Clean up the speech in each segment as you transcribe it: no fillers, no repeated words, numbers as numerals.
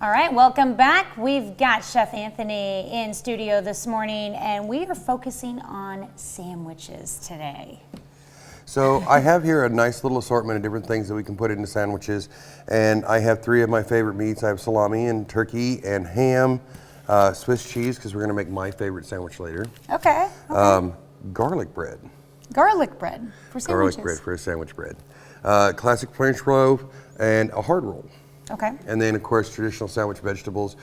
All right, welcome back. We've got Chef Anthony in studio this morning, and we are focusing on sandwiches today. So I have here a nice little assortment of different things that we can put into sandwiches, and I have 3 of my favorite meats. I have salami and turkey and ham, Swiss cheese, because we're going to make my favorite sandwich later. Okay. Garlic bread. Garlic bread for sandwiches. Garlic bread for a sandwich bread. Classic French loaf and a hard roll. Okay. And then, of course, traditional sandwich vegetables.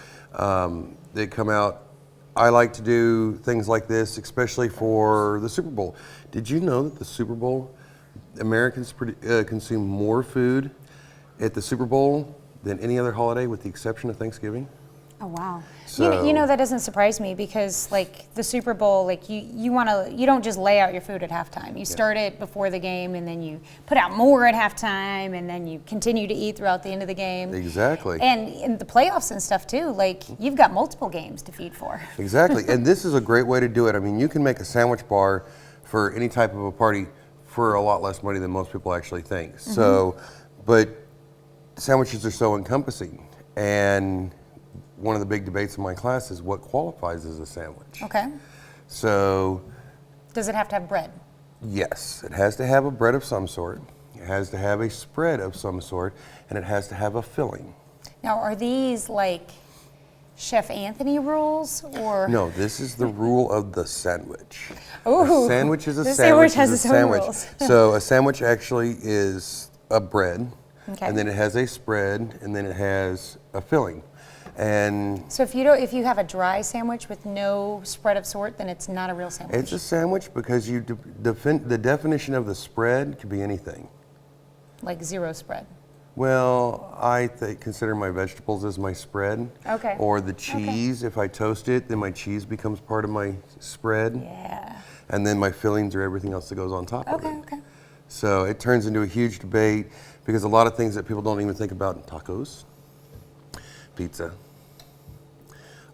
They come out. I like to do things like this, especially for the Super Bowl. Did you know that the Super Bowl, Americans consume more food at the Super Bowl than any other holiday, with the exception of Thanksgiving? Oh wow! So, you know that doesn't surprise me, because like the Super Bowl, like you don't just lay out your food at halftime. You start it before the game, and then you put out more at halftime, and then you continue to eat throughout the end of the game. Exactly. And in the playoffs and stuff too, like you've got multiple games to feed for. Exactly, and this is a great way to do it. I mean, you can make a sandwich bar for any type of a party for a lot less money than most people actually think. Mm-hmm. So, but sandwiches are so encompassing, and one of the big debates in my class is what qualifies as a sandwich. Okay. So, does it have to have bread? Yes, it has to have a bread of some sort. It has to have a spread of some sort, and it has to have a filling. Now, are these like Chef Anthony rules, or? No, this is the rule of the sandwich. Ooh, a sandwich is a the sandwich. Has is a its own sandwich. rules. So a sandwich actually is a bread, okay. And then it has a spread, and then it has a filling. And so if you have a dry sandwich with no spread of sort, then it's not a real sandwich. it's a sandwich because the definition of the spread could be anything. Like zero spread. Well, I consider my vegetables as my spread. Okay. Or the cheese, if I toast it, then my cheese becomes part of my spread. Yeah. And then my fillings are everything else that goes on top of it. Okay. So it turns into a huge debate because a lot of things that people don't even think about: tacos, pizza,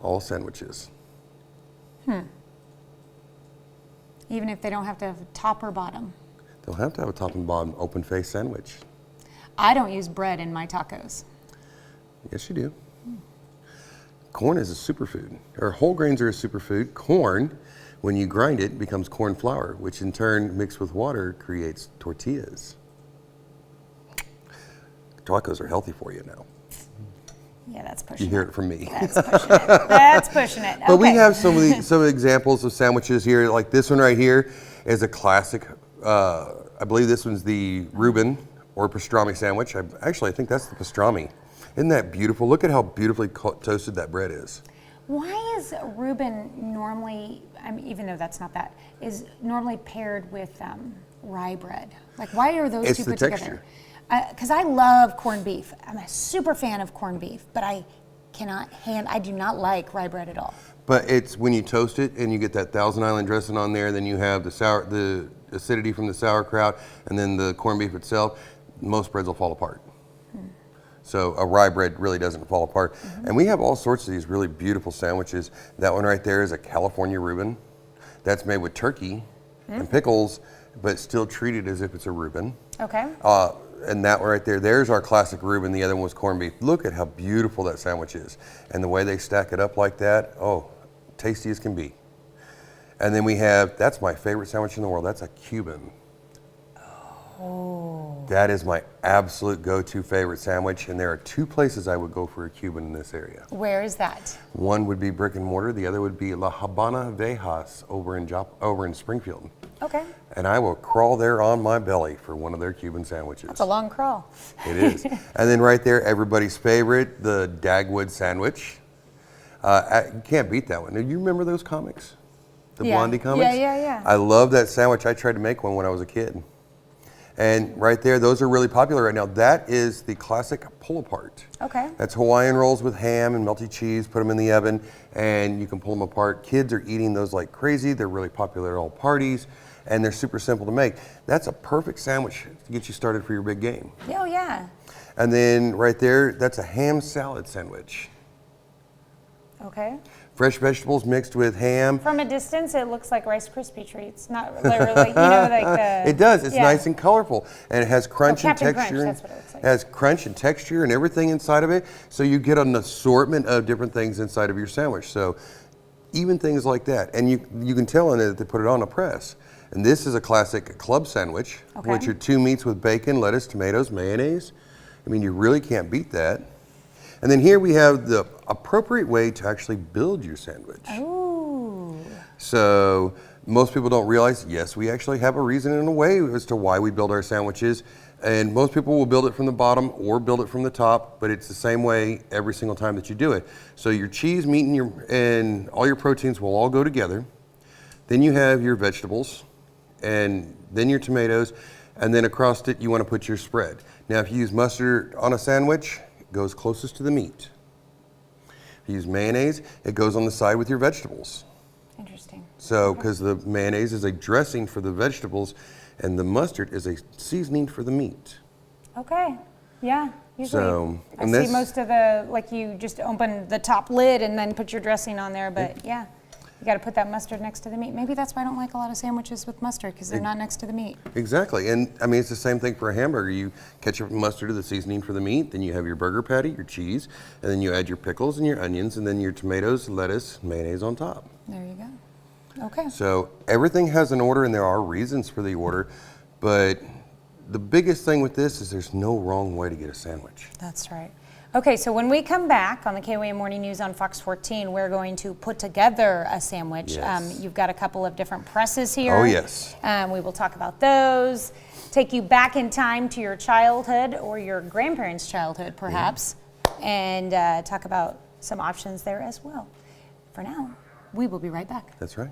all sandwiches. Even if they don't have to have top or bottom. They'll have to have a top and bottom open face sandwich. I don't use bread in my tacos. Yes, you do. Corn is a superfood, or whole grains are a superfood. Corn, when you grind it, becomes corn flour, which in turn, mixed with water, creates tortillas. Tacos are healthy for you now. Yeah, that's pushing You hear it from me. That's pushing it. That's pushing it. But we Okay. have some examples of sandwiches here. Like this one right here is a classic. I believe this one's the Reuben or pastrami sandwich. I think that's the pastrami. Isn't that beautiful? Look at how beautifully toasted that bread is. Why is Reuben normally, even though that's not that, is normally paired with rye bread? Like, why are those two put together? It's the texture. Because I love corned beef. I'm a super fan of corned beef, but I do not like rye bread at all. But it's when you toast it and you get that Thousand Island dressing on there, then you have the acidity from the sauerkraut, and then the corned beef itself. Most breads will fall apart. So a rye bread really doesn't fall apart. Mm-hmm. And we have all sorts of these really beautiful sandwiches. That one right there is a California Reuben. That's made with turkey and pickles, but still treated as if it's a Reuben. Okay. And that one right there, there's our classic Reuben. The other one was corned beef. Look at how beautiful that sandwich is. And the way they stack it up like that, oh, tasty as can be. And then we have, that's my favorite sandwich in the world. That's a Cuban. Oh. That is my absolute go-to favorite sandwich. And there are 2 places I would go for a Cuban in this area. Where is that? One would be Brick and Mortar. The other would be La Habana Vejas over in Springfield. Okay. And I will crawl there on my belly for one of their Cuban sandwiches. That's a long crawl. It is. And then right there, everybody's favorite, the Dagwood sandwich. You can't beat that one. Do you remember those comics? The Blondie comics? Yeah. I love that sandwich. I tried to make one when I was a kid. And right there, those are really popular right now. That is the classic pull-apart. Okay. That's Hawaiian rolls with ham and melty cheese. Put them in the oven, and you can pull them apart. Kids are eating those like crazy. They're really popular at all parties, and they're super simple to make. That's a perfect sandwich to get you started for your big game. Oh, yeah. And then right there, that's a ham salad sandwich. Okay. fresh vegetables mixed with ham. From a distance, it looks like Rice Krispie treats. Not like, you know, like the. It does. It's yeah. nice and colorful, and it has crunch and Captain Crunch, texture. that's what it looks like. It has crunch and texture and everything inside of it. So you get an assortment of different things inside of your sandwich. So even things like that, and you can tell in it that they put it on a press. And this is a classic club sandwich, Okay. which are 2 meats with bacon, lettuce, tomatoes, mayonnaise. I mean, you really can't beat that. And then here we have the appropriate way to actually build your sandwich. Ooh. So most people don't realize, yes, we actually have a reason and a way as to why we build our sandwiches. And most people will build it from the bottom or build it from the top, but it's the same way every single time that you do it. So your cheese, meat, and all your proteins will all go together. Then you have your vegetables, and then your tomatoes, and then across it you want to put your spread. Now if you use mustard on a sandwich, it goes closest to the meat. If you use mayonnaise, it goes on the side with your vegetables. Interesting. So, because the mayonnaise is a dressing for the vegetables, and the mustard is a seasoning for the meat. Okay. Yeah. Usually, So, I and see this- most of the, like you just open the top lid and then put your dressing on there, but yeah. You got to put that mustard next to the meat. Maybe that's why I don't like a lot of sandwiches with mustard, because they're not next to the meat. Exactly, and I mean it's the same thing for a hamburger. You ketchup and mustard are the seasoning for the meat, then you have your burger patty, your cheese, and then you add your pickles and your onions, and then your tomatoes, lettuce, mayonnaise on top. There you go. Okay. So everything has an order, and there are reasons for the order, but the biggest thing with this is there's no wrong way to get a sandwich. That's right. Okay, so when we come back on the KOAM Morning News on Fox 14, we're going to put together a sandwich. Yes. You've got a couple of different presses here. Oh, yes. We will talk about those, take you back in time to your childhood or your grandparents' childhood, perhaps, and talk about some options there as well. For now, we will be right back. That's right.